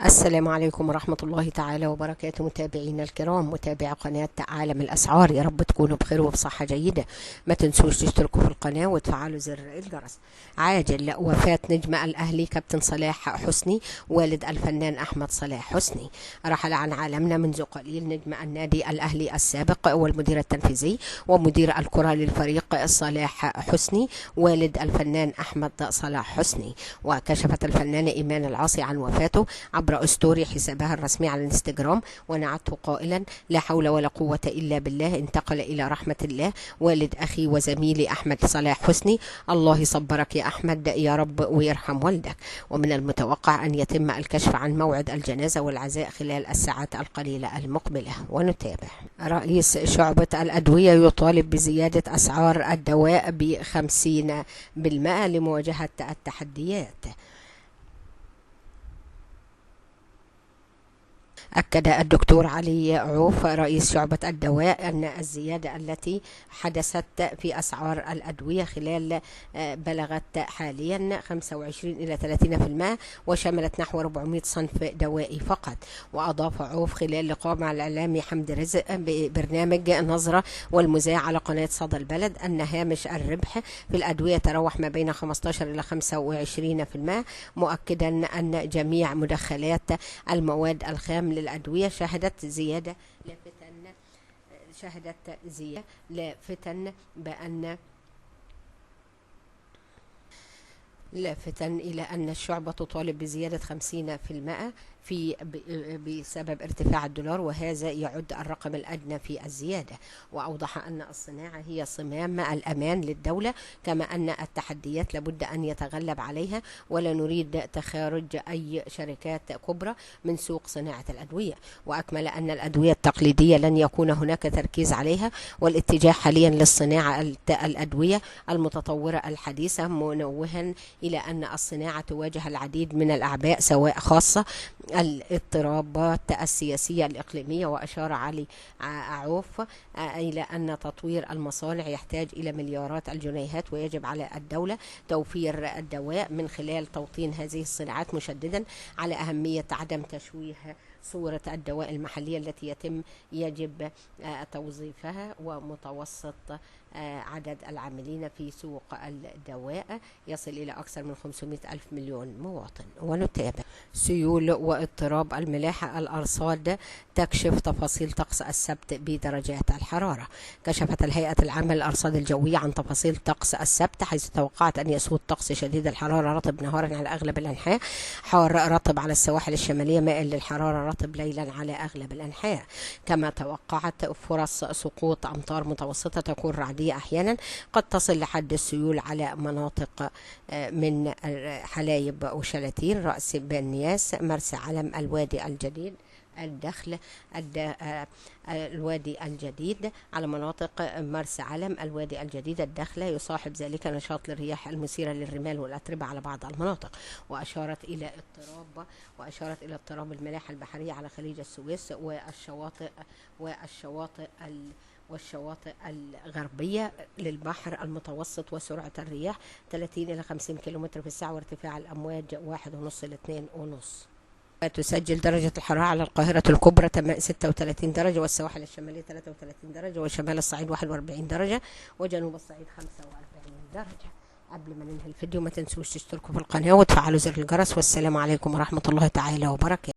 السلام عليكم ورحمة الله تعالى وبركاته. متابعينا الكرام، متابع قناة عالم الأسعار، يا رب تكونوا بخير وبصحة جيدة. ما تنسوش تشتركوا في القناة وتفعلوا زر الجرس. عاجل وفاة نجم الأهلي كابتن صلاح حسني والد الفنان أحمد صلاح حسني. رحل عن عالمنا منذ قليل نجم النادي الأهلي السابق والمدير التنفيذي ومدير الكرة للفريق صلاح حسني والد الفنان أحمد صلاح حسني. وكشفت الفنانة إيمان العاصي عن وفاته عبر أسطوري حسابها الرسمي على الانستجرام، ونعته قائلا: لا حول ولا قوة إلا بالله، انتقل إلى رحمة الله والد أخي وزميلي أحمد صلاح حسني. الله يصبرك يا أحمد يا رب ويرحم والدك. ومن المتوقع أن يتم الكشف عن موعد الجنازة والعزاء خلال الساعات القليلة المقبلة. ونتابع. رئيس شعبة الأدوية يطالب بزيادة أسعار الدواء ب50% لمواجهة التحديات. أكد الدكتور علي عوف رئيس شعبة الدواء أن الزيادة التي حدثت في أسعار الأدوية خلال بلغت حاليا 25 إلى 30%، وشملت نحو 400 صنف دوائي فقط. وأضاف عوف خلال لقاء مع الإعلامي حمد رزق ببرنامج نظرة والمذاع على قناة صدى البلد أن هامش الربح في الأدوية تراوح ما بين 15 إلى 25%، مؤكدا أن جميع مدخلات المواد الخام للأدوية شهدت زيادة لافتا إلى أن الشعبة تطالب بزيادة 50% بسبب ارتفاع الدولار، وهذا يعد الرقم الأدنى في الزيادة. وأوضح أن الصناعة هي صمام الأمان للدولة، كما أن التحديات لابد أن يتغلب عليها، ولا نريد تخارج أي شركات كبرى من سوق صناعة الأدوية. وأكمل أن الأدوية التقليدية لن يكون هناك تركيز عليها، والاتجاه حاليا للصناعة الأدوية المتطورة الحديثة، منوها إلى أن الصناعة تواجه العديد من الأعباء سواء خاصة الاضطرابات السياسية الإقليمية. وأشار علي عوف إلى أن تطوير المصانع يحتاج إلى مليارات الجنيهات، ويجب على الدولة توفير الدواء من خلال توطين هذه الصناعات، مشددا على أهمية عدم تشويه صورة الدواء المحلية التي يجب توظيفها. ومتوسط عدد العاملين في سوق الدواء يصل إلى أكثر من 500 ألف مليون مواطن. ونتابع. سيول واضطراب الملاحة، الأرصاد تكشف تفاصيل طقس السبت بدرجات الحرارة. كشفت الهيئة العامة للأرصاد الجوية عن تفاصيل طقس السبت، حيث توقعت أن يسود طقس شديد الحرارة رطب نهارا على أغلب الأنحاء، حار رطب على السواحل الشمالية، مائل للحرارة رطب ليلا على أغلب الأنحاء. كما توقعت فرص سقوط أمطار متوسطة تكون رعدية أحيانا، قد تصل لحد السيول على مناطق من حلايب وشلاتين، رأس بنياس، مرسى علم، الوادي الجديد، الدخل، الوادي الجديد. على مناطق مرسى علم، الوادي الجديد، الدخلة، يصاحب ذلك نشاط للرياح المثيرة للرمال والأتربة على بعض المناطق. وأشارت إلى اضطراب الملاحة البحرية على خليج السويس والشواطئ الغربية للبحر المتوسط، وسرعة الرياح 30 إلى 50 كيلومتر في الساعة، وارتفاع الأمواج 1.5 إلى 2.5. تسجل درجة الحرارة على القاهرة الكبرى 36 درجة، والسواحل الشمالية 33 درجة، وشمال الصعيد 41 درجة، وجنوب الصعيد 45 درجة. قبل ما ننهي الفيديو ما تنسوش تشتركوا في القناة وتفعلوا زر الجرس، والسلام عليكم ورحمة الله تعالى وبركاته.